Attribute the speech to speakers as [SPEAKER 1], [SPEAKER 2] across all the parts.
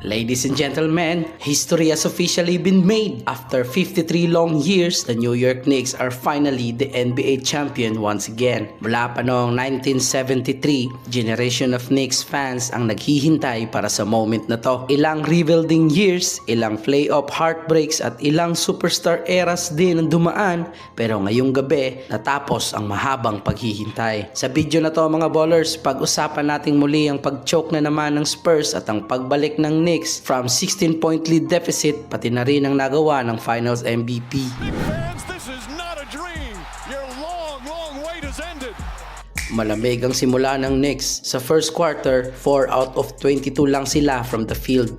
[SPEAKER 1] Ladies and gentlemen, history has officially been made. After 53 long years, the New York Knicks are finally the NBA champion once again. Mula pa noong 1973, generation of Knicks fans ang naghihintay para sa moment na to. Ilang rebuilding years, ilang playoff heartbreaks at ilang superstar eras din ang dumaan, pero ngayong gabi natapos ang mahabang paghihintay. Sa video na to mga ballers, pag-usapan natin muli ang pag-choke na naman ng Spurs at ang pagbalik ng Knicks from 16-point lead deficit, pati na rin ang nagawa ng Finals MVP.
[SPEAKER 2] Fans, this is not a dream. Your long wait has ended.
[SPEAKER 1] Malamig ang simula ng Knicks. Sa first quarter, 4 out of 22 lang sila from the field.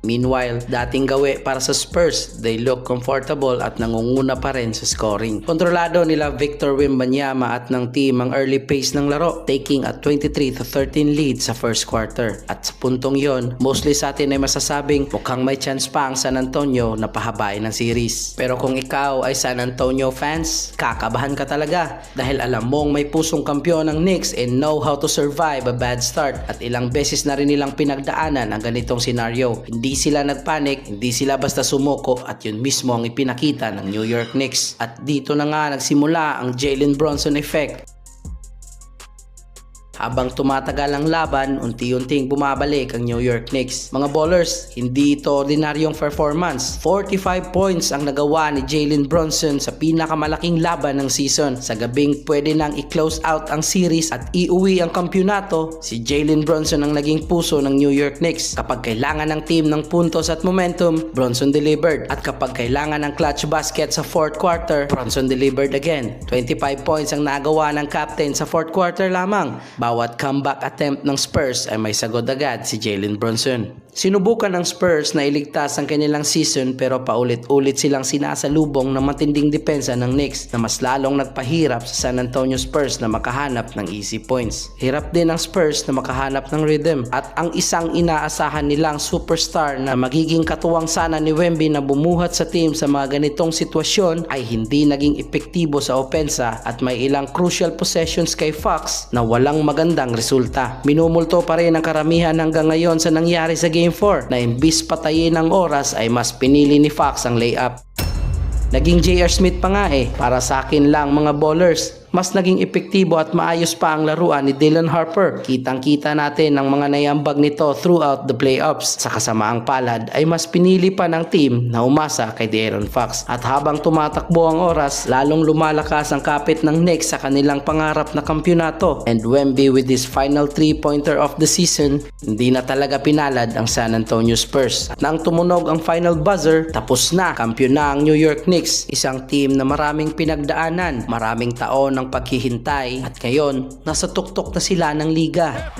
[SPEAKER 1] Meanwhile, dating gawi para sa Spurs, they look comfortable at nangunguna pa rin sa scoring. Kontrolado nila Victor Wembanyama at ng team ang early pace ng laro, taking a 23-13 lead sa first quarter. At sa puntong yon, mostly sa atin ay masasabing mukhang may chance pa ang San Antonio na pahabain ng series. Pero kung ikaw ay San Antonio fans, kakabahan ka talaga dahil alam mong may pusong kampiyon ng Knicks and know how to survive a bad start, at ilang beses na rin nilang pinagdaanan ang ganitong senaryo. Hindi sila nagpanik, hindi sila basta sumuko, at yun mismo ang ipinakita ng New York Knicks. At dito na nga nagsimula ang Jalen Brunson effect. Habang tumatagal ang laban, unti-unting bumabalik ang New York Knicks. Mga ballers, hindi ito ordinaryong performance. 45 points ang nagawa ni Jalen Brunson sa pinakamalaking laban ng season. Sa gabing pwede nang i-close out ang series at iuwi ang kampyonato, si Jalen Brunson ang naging puso ng New York Knicks. Kapag kailangan ng team ng puntos at momentum, Brunson delivered. At kapag kailangan ng clutch basket sa fourth quarter, Brunson delivered again. 25 points ang nagawa ng captain sa fourth quarter lamang. Bawat comeback attempt ng Spurs ay may sagot agad si Jalen Brunson. Sinubukan ng Spurs na iligtas ang kanilang season, pero paulit-ulit silang sinasalubong ng matinding depensa ng Knicks na mas lalong nagpahirap sa San Antonio Spurs na makahanap ng easy points. Hirap din ang Spurs na makahanap ng rhythm, at ang isang inaasahan nilang superstar na magiging katuwang sana ni Wemby na bumuhat sa team sa mga ganitong sitwasyon ay hindi naging epektibo sa opensa, at may ilang crucial possessions kay Fox na walang magandang resulta. Minumulto pa rin ang karamihan hanggang ngayon sa nangyari sa Game 4 na imbis patayin ng oras ay mas pinili ni Fox ang layup. Naging J.R. Smith pa nga para sa akin lang mga ballers. Mas naging epektibo at maayos pa ang laruan ni Dylan Harper. Kitang-kita natin ang mga naiambag nito throughout the playoffs. Sa kasamaang palad ay mas pinili pa ng team na umasa kay De'Aaron Fox. At habang tumatakbo ang oras, lalong lumalakas ang kapit ng Knicks sa kanilang pangarap na kampyonato. And Wemby with his final 3-pointer of the season, hindi na talaga pinalad ang San Antonio Spurs. At nang tumunog ang final buzzer, tapos na, kampiyon na ang New York Knicks. Isang team na maraming pinagdaanan, maraming taon ng paghihintay, at ngayon nasa tuktok na sila ng liga.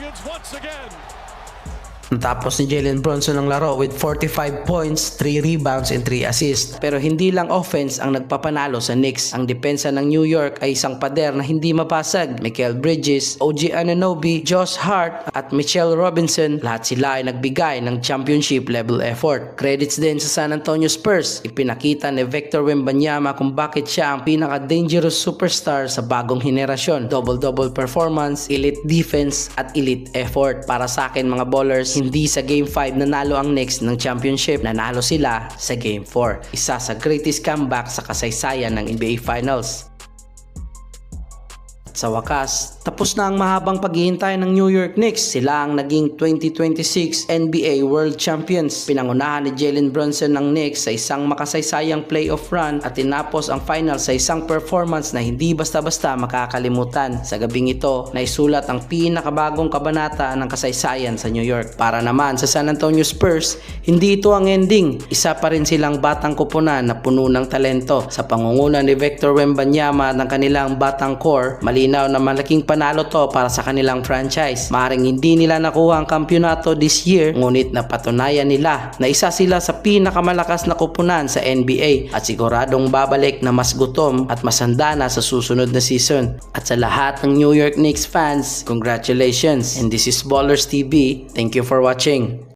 [SPEAKER 1] Tapos ni Jalen Brunson ang laro with 45 points, 3 rebounds and 3 assists. Pero hindi lang offense ang nagpapanalo sa Knicks. Ang depensa ng New York ay isang pader na hindi mapasag. Mikal Bridges, OG Anunoby, Josh Hart at Mitchell Robinson, lahat sila ay nagbigay ng championship level effort. Credits din sa San Antonio Spurs. Ipinakita ni Victor Wembanyama kung bakit siya ang pinaka-dangerous superstar sa bagong henerasyon. Double-double performance, elite defense at elite effort. Para sa akin mga ballers, hindi sa Game 5 nanalo ang Knicks ng championship, nanalo sila sa Game 4. Isa sa greatest comeback sa kasaysayan ng NBA Finals. At sa wakas, tapos na ang mahabang paghihintay ng New York Knicks. Sila ang naging 2026 NBA World Champions. Pinangunahan ni Jalen Brunson ng Knicks sa isang makasaysayang playoff run at tinapos ang final sa isang performance na hindi basta-basta makakalimutan. Sa gabing ito, naisulat ang pinakabagong kabanata ng kasaysayan sa New York. Para naman sa San Antonio Spurs, hindi ito ang ending. Isa pa rin silang batang kupunan na puno ng talento. Sa pangunguna ni Victor Wembanyama ng kanilang batang core, malinaw na malaking panalo to para sa kanilang franchise. Maaaring hindi nila nakuha ang kampyonato this year, ngunit napatunayan nila na isa sila sa pinakamalakas na kupunan sa NBA, at siguradong babalik na mas gutom at mas handa na sa susunod na season. At sa lahat ng New York Knicks fans, congratulations! And this is Ballers TV. Thank you for watching.